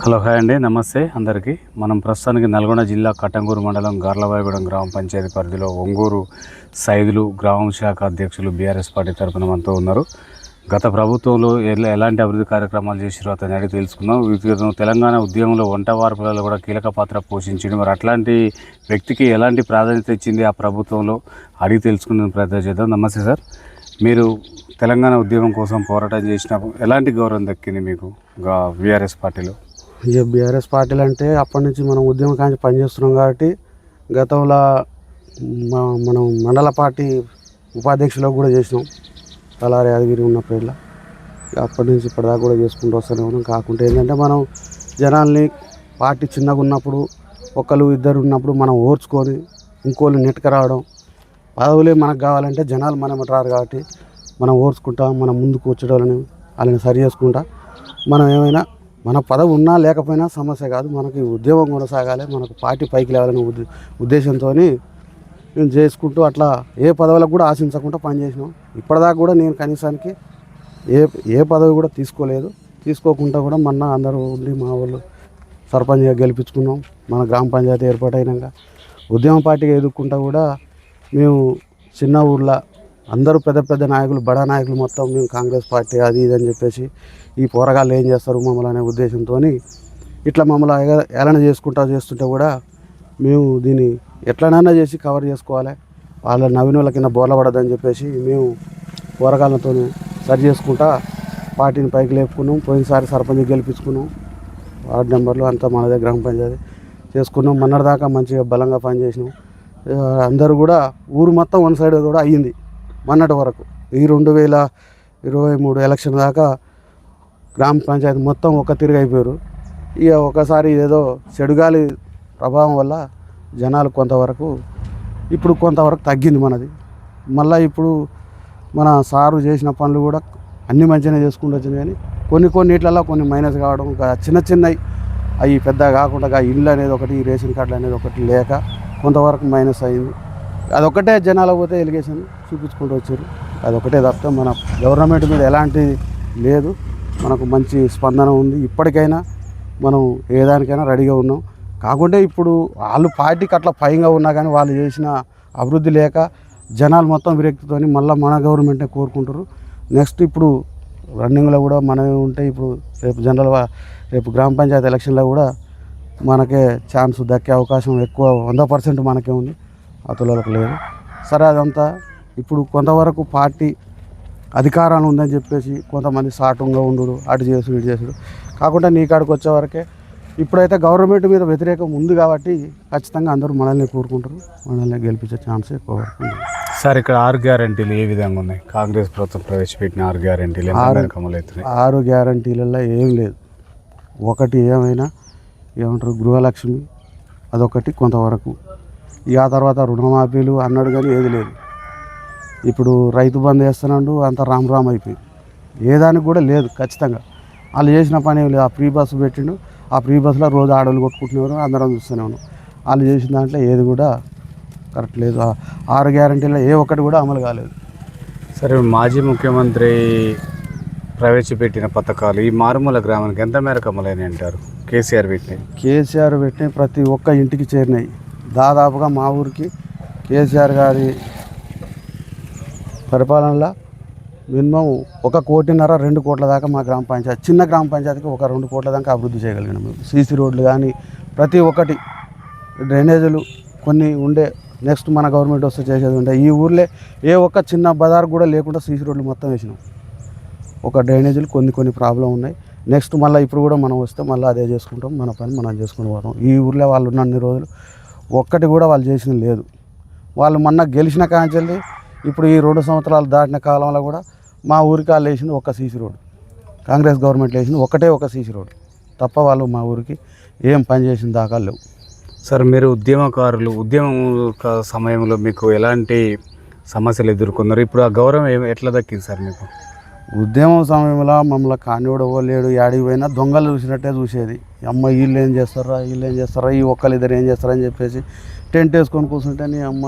Hello hi అండి, నమస్తే అందరికీ. మనం ప్రస్తుతానికి నల్గొండ జిల్లా కట్టంగూరు మండలం గార్లవాయగూడెం గ్రామ పంచాయతీ పరిధిలో ఒంగూరు సైదులు గ్రామ శాఖ అధ్యక్షులు బీఆర్ఎస్ పార్టీ తరఫున మనతో ఉన్నారు. గత ప్రభుత్వంలో ఎలాంటి అభివృద్ధి కార్యక్రమాలు చేసిరో అతని అడిగి తెలుసుకుందాం. ఇతను తెలంగాణ ఉద్యమంలో వంట వార్పులలో కూడా కీలక పాత్ర పోషించింది. మరి అట్లాంటి వ్యక్తికి ఎలాంటి ప్రాధాన్యత ఇచ్చింది ఆ ప్రభుత్వంలో అడిగి తెలుసుకునే ప్రయత్నం చేద్దాం. నమస్తే సార్, మీరు తెలంగాణ ఉద్యమం కోసం పోరాటం చేసినప్పుడు ఎలాంటి గౌరవం దక్కింది మీకు బీఆర్ఎస్ పార్టీలో? ఇక బీఆర్ఎస్ పార్టీలు అంటే అప్పటి నుంచి మనం ఉద్యమం కానీ పనిచేస్తున్నాం కాబట్టి గతంలో మనం మండల పార్టీ ఉపాధ్యక్షులకు కూడా చేసినాం. తలారి యాదగిరి ఉన్నప్పుడు ఇట్లా అప్పటి నుంచి ఇప్పటిదాకా కూడా చేసుకుంటూ వస్తూనే ఉన్నాం. కాకుంటే ఏంటంటే మనం జనాల్ని పార్టీ చిన్నగా ఉన్నప్పుడు ఒకళ్ళు ఇద్దరు ఉన్నప్పుడు మనం ఓర్చుకొని ఇంకోళ్ళు నెట్టుకు రావడం, పదవులే మనకు కావాలంటే జనాలు మనం రారు కాబట్టి మనం ఓర్చుకుంటాం. మనం ముందుకు వచ్చేటోళ్ళని వాళ్ళని సరి చేసుకుంటా మనం ఏమైనా మన పదవి ఉన్నా లేకపోయినా సమస్య కాదు, మనకి ఉద్యోగం కొనసాగాలి, మనకు పార్టీ పైకి లేవాలనే ఉద్దేశంతో నేను చేసుకుంటూ అట్లా ఏ పదవులకు కూడా ఆశించకుండా పనిచేసినాం. ఇప్పటిదాకా కూడా నేను కనీసానికి ఏ పదవి కూడా తీసుకోకుండా కూడా మొన్న అందరూ ఉండి మా వాళ్ళు సర్పంచ్గా గెలిపించుకున్నాం. మన గ్రామ పంచాయతీ ఏర్పాటైనాక ఉద్యమ పార్టీగా ఎదుర్కొంటా కూడా మేము చిన్న ఊర్లో అందరూ పెద్ద పెద్ద నాయకులు, బడా నాయకులు మొత్తం మేము కాంగ్రెస్ పార్టీ అది ఇది అని చెప్పేసి ఈ పోరగాళ్ళు ఏం చేస్తారు మమ్మల్ని అనే ఉద్దేశంతో ఇట్లా మమ్మల్ని ఏలన చేస్తుంటే కూడా మేము దీన్ని ఎట్లనైనా చేసి కవర్ చేసుకోవాలి, వాళ్ళ నవ్విన వాళ్ళ కింద బోర్ల పడదని చెప్పేసి మేము పోరగాళ్ళతో సరి చేసుకుంటా పార్టీని పైకి లేపుకున్నాం. పోయినసారి సర్పంచ్ గెలిపించుకున్నాం. వార్డు నెంబర్లు అంతా మనదే గ్రామ పంచాయతీ చేసుకున్నాం. మొన్నటిదాకా మంచిగా బలంగా పనిచేసినాం. అందరూ కూడా ఊరు మొత్తం వన్ సైడ్ కూడా అయ్యింది. మొన్నటి వరకు ఈ 2023 ఎలక్షన్ దాకా గ్రామ పంచాయతీ మొత్తం ఒక తిరిగి అయిపోయారు. ఇక ఒకసారి ఏదో చెడుగాలి ప్రభావం వల్ల జనాలు కొంతవరకు తగ్గింది మనది. మళ్ళీ ఇప్పుడు మన సారు చేసిన పనులు కూడా అన్ని మంచిగానే చేసుకుంటూ వచ్చినాయి. కానీ కొన్నిట్లలో కొన్ని మైనస్ కావడం, చిన్నవి అవి పెద్ద కాకుండా ఇల్లు అనేది ఒకటి, రేషన్ కార్డులు అనేది ఒకటి లేక కొంతవరకు మైనస్ అయింది. అదొకటే జనాలు పోతే ఎలిగేషన్ చూపించుకుంటూ వచ్చారు. అదొకటే తప్ప మన గవర్నమెంట్ మీద ఎలాంటి లేదు. మనకు మంచి స్పందన ఉంది. ఇప్పటికైనా మనం ఏదానికైనా రెడీగా ఉన్నాం. కాకుంటే ఇప్పుడు వాళ్ళు పార్టీకి అట్లా పైగా ఉన్నా కానీ వాళ్ళు చేసిన అభివృద్ధి లేక జనాలు మొత్తం విరక్తితో మళ్ళీ మన గవర్నమెంట్నే కోరుకుంటారు. నెక్స్ట్ ఇప్పుడు రన్నింగ్లో కూడా మనమే ఉంటే ఇప్పుడు రేపు గ్రామ పంచాయతీ ఎలక్షన్లో కూడా మనకే ఛాన్స్ దక్కే అవకాశం ఎక్కువ 100% మనకే ఉంది, అతులకు లేదు. సరే అదంతా ఇప్పుడు కొంతవరకు పార్టీ అధికారాలు ఉందని చెప్పేసి కొంతమంది సాటంగా ఉండు, అటు చేసుడు ఇటు చేసుడు కాకుండా నీ కాడికి వచ్చేవరకే ఇప్పుడైతే గవర్నమెంట్ మీద వ్యతిరేకం ఉంది కాబట్టి ఖచ్చితంగా అందరూ మనల్ని కోరుకుంటారు. మనల్ని గెలిపించే ఛాన్స్ ఎక్కువ వరకు ఉంది. సార్, ఇక్కడ 6 గ్యారంటీలు ఏ విధంగా ఉన్నాయి? కాంగ్రెస్ ప్రభుత్వం ప్రవేశపెట్టిన 6 గ్యారంటీలు 6 గ్యారంటీలలో ఏం లేదు. ఒకటి ఏమంటారు గృహలక్ష్మి, అదొకటి కొంతవరకు. ఇక ఆ తర్వాత రుణమాఫీలు అన్నాడు కానీ ఏది లేదు. ఇప్పుడు రైతు బంధు వేస్తున్నాడు, అంత రామ్ అయిపోయింది. ఏ దానికి కూడా లేదు. ఖచ్చితంగా వాళ్ళు చేసిన పని ఏం లేదు. ఆ ఫ్రీ బస్సు పెట్టిండు, ఆ ఫ్రీ బస్సులో రోజు ఆడవాళ్ళు కొట్టుకుంటున్నారు, అందరం చూస్తూనే ఉన్నాం. వాళ్ళు చేసిన దాంట్లో ఏది కూడా కరెక్ట్ లేదు. 6 గ్యారంటీలో ఏ ఒక్కటి కూడా అమలు కాలేదు. సరే, మాజీ ముఖ్యమంత్రి ప్రవేశపెట్టిన పథకాలు ఈ మారుమూల గ్రామానికి ఎంత మేరకు అమలైనవి అంటారు? కేసీఆర్ పెట్టినాయి, ప్రతి ఒక్క ఇంటికి చేరినాయి. దాదాపుగా మా ఊరికి కేసీఆర్ గారి పరిపాలనలో మినిమం 1.5 కోటి 2 కోట్ల దాకా మా గ్రామ పంచాయతీ, చిన్న గ్రామ పంచాయతీకి 2 కోట్ల దాకా అభివృద్ధి చేయగలిగినాం. సీసీ రోడ్లు కానీ ప్రతి ఒక్కటి, డ్రైనేజీలు కొన్ని ఉండే, నెక్స్ట్ మన గవర్నమెంట్ వస్తే చేసేది ఉండే. ఈ ఊర్లో ఏ ఒక్క చిన్న బజార్ కూడా లేకుండా సీసీ రోడ్లు మొత్తం వేసినాం. ఒక డ్రైనేజీలు కొన్ని ప్రాబ్లం ఉన్నాయి. నెక్స్ట్ మళ్ళీ ఇప్పుడు కూడా మనం వస్తే మళ్ళీ అదే చేసుకుంటాం, మన పని మనం చేసుకుని పోతాం. ఈ ఊర్లో వాళ్ళు ఉన్న అన్ని రోజులు ఒక్కటి కూడా వాళ్ళు చేసింది లేదు. వాళ్ళు మొన్న గెలిచిన కాంచెల్లి ఇప్పుడు ఈ 2 సంవత్సరాలు దాటిన కాలంలో కూడా మా ఊరికి వాళ్ళు వేసింది ఒక సీసీ రోడ్, కాంగ్రెస్ గవర్నమెంట్ వేసింది ఒక సీసీ రోడ్ తప్ప వాళ్ళు మా ఊరికి ఏం పని చేసిన దాకా లేవు. సార్, మీరు ఉద్యమకారులు, ఉద్యమం సమయంలో మీకు ఎలాంటి సమస్యలు ఎదుర్కొన్నారు? ఇప్పుడు ఆ గౌరవం ఎట్లా దక్కింది సార్ మీకు? ఉద్యమం సమయంలో మమ్మల్ని కానివాడు లేడు, యాడికి పోయినా దొంగలు చూసినట్టే చూసేది. అమ్మ వీళ్ళు ఏం చేస్తారా, ఈ ఒక్కరిద్దరు ఏం చేస్తారని చెప్పేసి టెంట్ వేసుకొని కూర్చుంటే నీ అమ్మ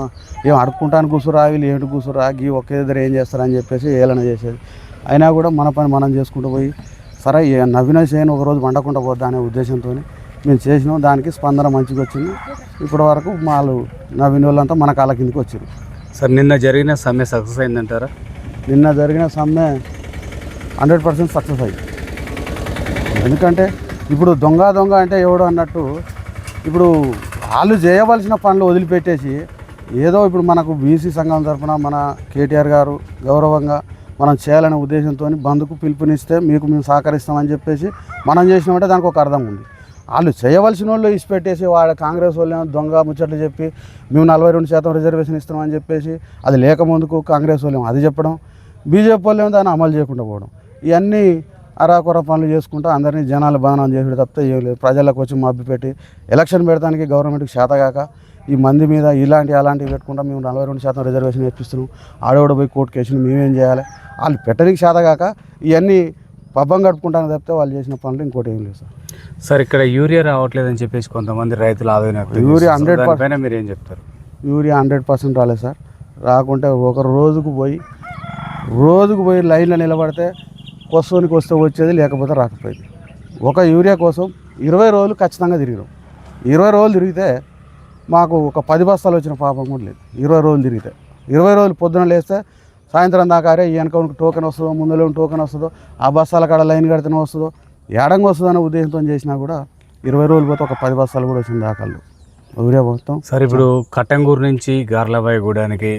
ఏం అడుక్కుంటాను కూర్చురా, వీళ్ళు ఏంటి కూర్చురా, ఈ ఒక్క ఇద్దరు ఏం చేస్తారని చెప్పేసి ఏలన చేసేది. అయినా కూడా మన పని మనం చేసుకుంటూ పోయి సరే నవ్విన చేయను ఒకరోజు వండకుండా పోద్దా అనే ఉద్దేశంతో మేము చేసినాం. దానికి స్పందన మంచిగా వచ్చింది. ఇప్పటి వరకు వాళ్ళు నవ్విన వాళ్ళంతా మన కాళ్ళ కిందకి వచ్చారు. సార్ నిన్న జరిగిన సమ్మె సక్సెస్ అయిందంటారా? నిన్న జరిగిన సమ్మె 100% సక్సెస్ అయ్యింది. ఎందుకంటే ఇప్పుడు దొంగ అంటే ఎవడు అన్నట్టు ఇప్పుడు వాళ్ళు చేయవలసిన పనులు వదిలిపెట్టేసి ఏదో ఇప్పుడు మనకు బీసీ సంఘం తరఫున మన కేటీఆర్ గారు గౌరవంగా మనం చేయాలనే ఉద్దేశంతో బంధుకు పిలుపునిస్తే మీకు మేము సహకరిస్తామని చెప్పేసి మనం చేసినామంటే దానికి ఒక అర్థం ఉంది. వాళ్ళు చేయవలసిన వాళ్ళు ఇచ్చిపెట్టేసి వాళ్ళ కాంగ్రెస్ వాళ్ళు దొంగ ముచ్చట్లు చెప్పి మేము 42% రిజర్వేషన్ ఇస్తున్నామని చెప్పేసి అది లేకముందుకు కాంగ్రెస్ వాళ్ళు అది చెప్పడం, బీజేపీ వాళ్ళు దాన్ని అమలు చేయకుండా పోవడం, ఇవన్నీ అరాకొర పనులు చేసుకుంటూ అందరినీ జనాలు బాణం చేసేది తప్పితే ఏం లేదు. ప్రజలకు వచ్చి మభ్యపెట్టి ఎలక్షన్ పెడతానికి గవర్నమెంట్కి చేతగాక ఈ మంది మీద అలాంటివి పెట్టుకుంటా మేము 42% రిజర్వేషన్ ఇప్పిస్తున్నాం, ఆడవాడు పోయి కోర్టు కేసులు మేమేం చేయాలి, వాళ్ళు పెట్టడానికి చేతగాక ఇవన్నీ పబ్బం కట్టుకుంటాను తప్పితే వాళ్ళు చేసిన పనులు ఇంకోటి ఏం లేదు సార్. సార్ ఇక్కడ యూరియా రావట్లేదని చెప్పేసి కొంతమంది రైతులు ఆవేదన యూరియా 100% మీరు ఏం చెప్తారు? యూరియా 100% రాలేదు సార్. రాకుంటే ఒక రోజుకు పోయి లైన్లో నిలబడితే కొస్తోనికి వస్తే వచ్చేది, లేకపోతే రాకపోయింది. ఒక యూరియా కోసం 20 రోజులు ఖచ్చితంగా తిరిగినాం. 20 రోజులు తిరిగితే మాకు ఒక 10 బస్తాలు వచ్చిన పాపం కూడా లేదు. 20 రోజులు తిరిగితే 20 రోజులు పొద్దున లేస్తే సాయంత్రం దాకా వెనక టోకెన్ వస్తుందో ముందులో టోకెన్ వస్తుందో ఆ బస్తాల కాడ లైన్ కడితేనే వస్తుందో ఏడంగా వస్తుందనే ఉద్దేశంతో చేసినా కూడా 20 రోజులు పోతే ఒక 10 బస్తాలు కూడా వచ్చిన దాఖలు యూరియా మొత్తం. సార్ ఇప్పుడు కట్టంగూరు నుంచి గార్లబాయిగూడానికి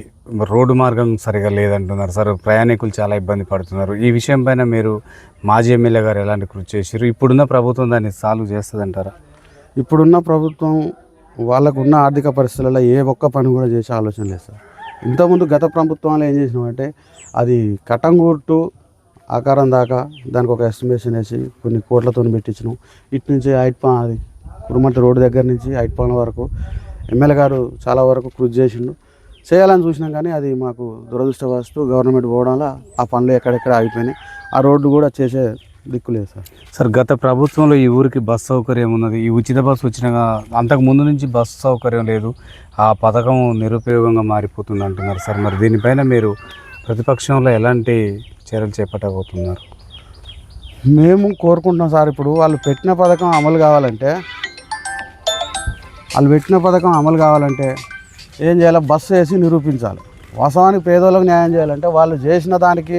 రోడ్డు మార్గం సరిగా లేదంటున్నారు సార్. ప్రయాణికులు చాలా ఇబ్బంది పడుతున్నారు. ఈ విషయం పైన మీరు మాజీ ఎమ్మెల్యే గారు ఎలాంటి కృషి చేశారు? ఇప్పుడున్న ప్రభుత్వం దాన్ని సాల్వ్ చేస్తుందంటారా? ఇప్పుడున్న ప్రభుత్వం వాళ్ళకున్న ఆర్థిక పరిస్థితులలో ఏ ఒక్క పని కూడా చేసే ఆలోచన లేదు సార్. ఇంతకుముందు గత ప్రభుత్వంలో ఏం చేసినామంటే అది కట్టంగూరు టు ఆకారం దాకా దానికి ఒక ఎస్టిమేషన్ వేసి కొన్ని కోట్లతో పెట్టించినాం. ఇటు నుంచి అది కురుమంట రోడ్డు దగ్గర నుంచి ఐట్పాలెం వరకు ఎమ్మెల్యే గారు చాలా వరకు కృషి చేయాలని చూసినాం. కానీ అది మాకు దురదృష్టవస్తు గవర్నమెంట్ పోవడం వల్ల ఆ పనులు ఎక్కడెక్కడ ఆగిపోయినాయి. ఆ రోడ్డు కూడా చేసే దిక్కు లేదు సార్. సార్ గత ప్రభుత్వంలో ఈ ఊరికి బస్ సౌకర్యం ఉన్నది. ఈ ఉచిత బస్సు వచ్చిన అంతకు ముందు నుంచి బస్సు సౌకర్యం లేదు. ఆ పథకం నిరుపయోగంగా మారిపోతుంది అంటున్నారు సార్. మరి దీనిపైన మీరు ప్రతిపక్షంలో ఎలాంటి చర్యలు చేపట్టబోతున్నారు? మేము కోరుకుంటున్నాం సార్. ఇప్పుడు వాళ్ళు పెట్టిన పథకం అమలు కావాలంటే ఏం చేయాలి? బస్సు వేసి నిరూపించాలి. వాస్తవానికి పేదోళ్ళకి న్యాయం చేయాలంటే వాళ్ళు చేసిన దానికి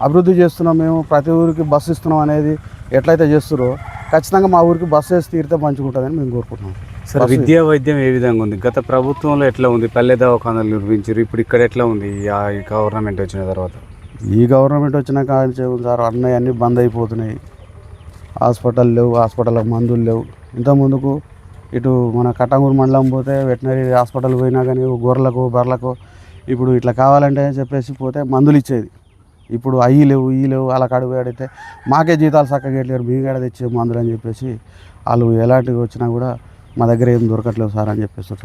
అభివృద్ధి చేస్తున్నాం, మేము ప్రతి ఊరికి బస్సు ఇస్తున్నాం అనేది ఎట్లయితే చేస్తారో ఖచ్చితంగా మా ఊరికి బస్సు వేసి తీరితే మంచిగా ఉంటుందని మేము కోరుకుంటున్నాం సార్. విద్యా వైద్యం ఏ విధంగా ఉంది? గత ప్రభుత్వంలో ఎట్లా ఉంది? పల్లె దవాఖానాలు నిర్వహించారు. ఇప్పుడు ఇక్కడ ఎట్లా ఉంది ఈ గవర్నమెంట్ వచ్చిన తర్వాత? ఈ గవర్నమెంట్ వచ్చినాక సార్ అన్నీ బంద్ అయిపోతున్నాయి. హాస్పిటల్ లేవు, హాస్పిటల్లో మందులు లేవు. ఇంతకుముందుకు ఇటు మన కట్టంగూరు మండలం పోతే వెటనరీ హాస్పిటల్ పోయినా కానీ గొర్రెలకు బర్రెలకు ఇప్పుడు ఇట్లా కావాలంటే చెప్పేసి పోతే మందులు ఇచ్చేది. ఇప్పుడు అయ్యి లేవు అలా కడుగు అడిగితే మాకే జీతాలు చక్కగా ఇట్లేరు, మీ కాడ తెచ్చే మందులు అని చెప్పేసి వాళ్ళు ఎలాంటివి వచ్చినా కూడా మా దగ్గర ఏం దొరకట్లేవు సార్ అని చెప్పేసి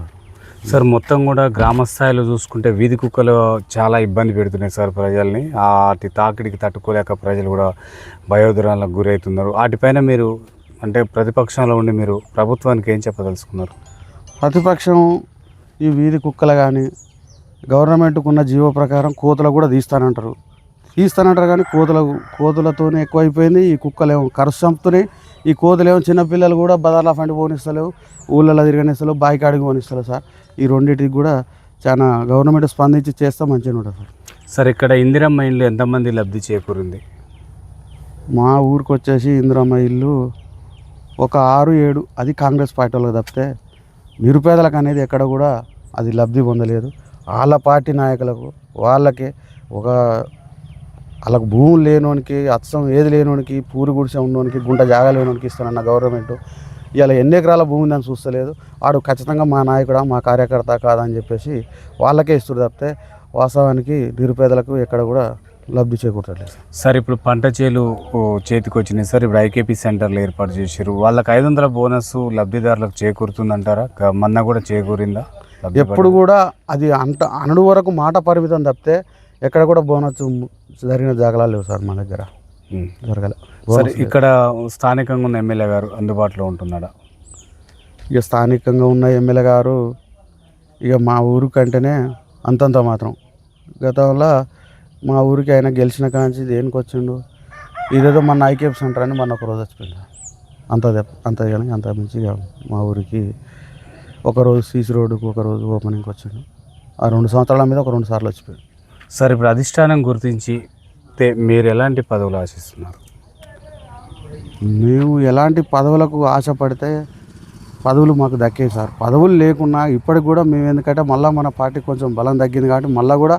సార్. మొత్తం కూడా గ్రామ స్థాయిలో చూసుకుంటే వీధి కుక్కలు చాలా ఇబ్బంది పెడుతున్నాయి సార్ ప్రజల్ని. వాటి తాకిడికి తట్టుకోలేక ప్రజలు కూడా భయోదరాలకు గురవుతున్నారు. వాటిపైన మీరు అంటే ప్రతిపక్షంలో ఉండి మీరు ప్రభుత్వానికి ఏం చెప్పదలుచుకున్నారు? ప్రతిపక్షం ఈ వీధి కుక్కలు కానీ గవర్నమెంట్కు ఉన్న జీవో ప్రకారం కోతులు కూడా తీస్తానంటారు కానీ కోతులతోనే ఎక్కువైపోయింది. ఈ కుక్కలేమో ఖర్చు చంపుతున్నాయి. ఈ కోతులేమో చిన్నపిల్లలు కూడా బజార్ల ఫండి పోనిస్తలేవు, ఊళ్ళలో తిరగనిస్తలేవు, బాయికాడికి పోనిస్తలేవు సార్. ఈ రెండింటికి కూడా చాలా గవర్నమెంట్ స్పందించి చేస్తే మంచిగా ఉంటుంది సార్. సార్ ఇక్కడ ఇందిరమ్మ ఇల్లు ఎంతమంది లబ్ధి చేకూరింది? మా ఊరికి వచ్చేసి ఇందిరమ్మ ఇల్లు ఒక 6-7, అది కాంగ్రెస్ పార్టీ వాళ్ళకి తప్పితే నిరుపేదలకు అనేది ఎక్కడ కూడా అది లబ్ధి పొందలేదు. వాళ్ళ పార్టీ నాయకులకు వాళ్ళకి వాళ్ళకు భూములు లేనోనికి, అచ్చం ఏది లేనోనికి, పూరి గుడిసె ఉన్నోనికి, గుంట జాగా లేనోనికి ఇస్తానన్న గవర్నమెంట్ ఇలా ఎన్ని ఎకరాల భూమిని అని చూస్తలేదు. వాడు ఖచ్చితంగా మా నాయకుడా మా కార్యకర్త కాదని చెప్పేసి వాళ్ళకే ఇస్తారు తప్పితే వాస్తవానికి నిరుపేదలకు ఎక్కడ కూడా లబ్ధి చేకూరట్లేదు సార్. ఇప్పుడు పంట చేలు చేతికి వచ్చినాయి సార్. ఇప్పుడు ఐకేపీ సెంటర్లు ఏర్పాటు చేశారు. వాళ్ళకి 500 బోనస్ లబ్ధిదారులకు చేకూరుతుందంటారా? మొన్న కూడా చేకూరిందా? ఎప్పుడు కూడా అది అనడు వరకు మాట పరిమితం తప్పితే ఎక్కడ కూడా బోనస్ జరిగిన జాగాలు లేవు సార్. మా దగ్గర జరగలే. సరే, ఇక్కడ స్థానికంగా ఉన్న ఎమ్మెల్యే గారు అందుబాటులో ఉంటున్నాడా? ఇక స్థానికంగా ఉన్న ఎమ్మెల్యే గారు ఇక మా ఊరు కంటేనే అంతంత మాత్రం. గతంలో మా ఊరికి ఆయన గెలిచిన కాంచి దేనికి వచ్చిండు, ఇదేదో మన ఐకేఎఫ్ సెంటర్ అని మొన్న ఒక రోజు వచ్చిపోయింది సార్. అంతే కానీ అంత మించి ఇక మా ఊరికి ఒకరోజు సీసీ రోడ్డుకు ఒకరోజు ఓపెనింగ్కి వచ్చాడు. ఆ 2 సంవత్సరాల మీద ఒక 2 సార్లు వచ్చిపోయాడు. సార్ ఇప్పుడు అధిష్టానం గుర్తించి మీరు ఎలాంటి పదవులు ఆశిస్తున్నారు? మేము ఎలాంటి పదవులకు ఆశపడితే పదవులు మాకు దక్కాయి సార్. పదవులు లేకున్నా ఇప్పటికి కూడా మేము ఎందుకంటే మళ్ళీ మన పార్టీ కొంచెం బలం తగ్గింది కాబట్టి మళ్ళీ కూడా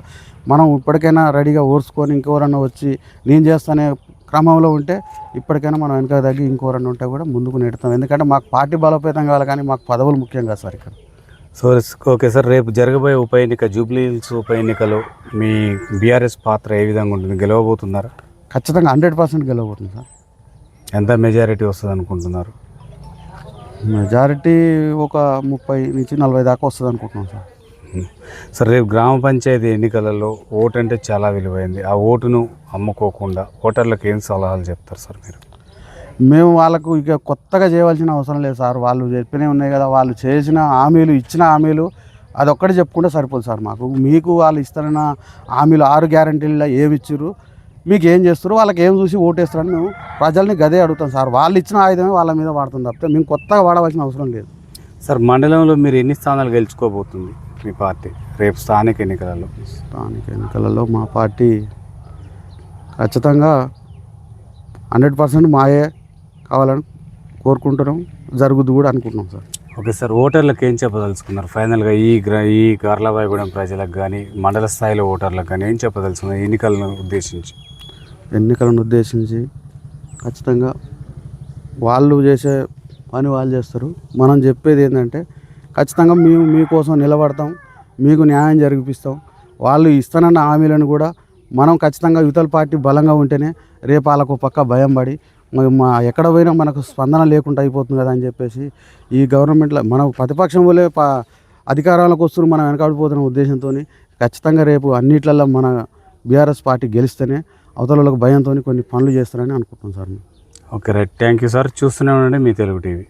మనం ఇప్పటికైనా రెడీగా ఓర్చుకొని ఇంకెవరన్నా వచ్చి నేను చేస్తానే క్రమంలో ఉంటే ఇప్పటికైనా మనం వెనక తగ్గి ఇంకెవరన్నా ఉంటే కూడా ముందుకు నెడతాం. ఎందుకంటే మాకు పార్టీ బలోపేతం కావాలి కానీ మాకు పదవులు ముఖ్యం కాదు సార్ ఇక్కడ. సో ఓకే సార్, రేపు జరగబోయే ఉప ఎన్నిక జూబ్లీ హిల్స్ ఉప ఎన్నికలో మీ బీఆర్ఎస్ పాత్ర ఏ విధంగా ఉంటుంది? గెలవబోతున్నారా? ఖచ్చితంగా 100% గెలవబోతుంది సార్. ఎంత మెజారిటీ వస్తుంది అనుకుంటున్నారు? మెజారిటీ ఒక 30 నుంచి 40 దాకా వస్తుంది అనుకుంటున్నాం సార్. సార్ రేపు గ్రామ పంచాయతీ ఎన్నికలలో ఓటు అంటే చాలా విలువైంది. ఆ ఓటును అమ్ముకోకుండా ఓటర్లకు ఏం సలహాలు చెప్తారు సార్ మీరు? మేము వాళ్ళకు ఇక కొత్తగా చేయవలసిన అవసరం లేదు సార్. వాళ్ళు చెప్పినవి ఉన్నాయి కదా, వాళ్ళు చేసిన హామీలు ఇచ్చిన హామీలు అదొక్కటి చెప్పుకుంటే సరిపోదు సార్. మీకు వాళ్ళు ఇస్తారన్న హామీలు 6 గ్యారంటీల్లో ఏమి ఇచ్చారు, మీకు ఏం చేస్తారు, వాళ్ళకి ఏం చూసి ఓటేస్తారని మేము ప్రజల్ని గదే అడుగుతాం సార్. వాళ్ళు ఇచ్చిన ఆయుధమే వాళ్ళ మీద వాడుతుంది తప్పితే మేము కొత్తగా వాడవలసిన అవసరం లేదు సార్. మండలంలో మీరు ఎన్ని స్థానాలు గెలుచుకోబోతుంది మీ పార్టీ రేపు స్థానిక ఎన్నికలలో? స్థానిక ఎన్నికలలో మా పార్టీ ఖచ్చితంగా 100% మాయే కావాలని కోరుకుంటున్నాం, జరుగుద్ది కూడా అనుకుంటున్నాం సార్. ఓకే సార్, ఓటర్లకు ఏం చెప్పదలుచుకున్నారు ఫైనల్గా? ఈ గార్లవాయిగూడెం ప్రజలకు కానీ మండల స్థాయిలో ఓటర్లకు కానీ ఏం చెప్పదలుచుకున్నారు ఎన్నికలను ఉద్దేశించి ఖచ్చితంగా వాళ్ళు చేసే పని వాళ్ళు చేస్తారు. మనం చెప్పేది ఏంటంటే ఖచ్చితంగా మేము మీకోసం నిలబడతాం, మీకు న్యాయం జరిపిస్తాం. వాళ్ళు ఇస్తానన్న హామీలను కూడా మనం ఖచ్చితంగా యువతల పార్టీ బలంగా ఉంటేనే రేపు వాళ్ళకు పక్క భయం పడి ఎక్కడ పోయినా మనకు స్పందన లేకుండా అయిపోతుంది కదా అని చెప్పేసి ఈ గవర్నమెంట్లో మన ప్రతిపక్షం వల్లే అధికారాలకు వస్తున్న మనం వెనకాడిపోతున్న ఉద్దేశంతో ఖచ్చితంగా రేపు అన్నిట్లలో మన బీఆర్ఎస్ పార్టీ గెలిస్తేనే అవతల భయంతో కొన్ని పనులు చేస్తారని అనుకుంటున్నాం sir. Okay right, thank you sir. చూస్తూనే ఉండండి మీ తెలుగు టీవీ.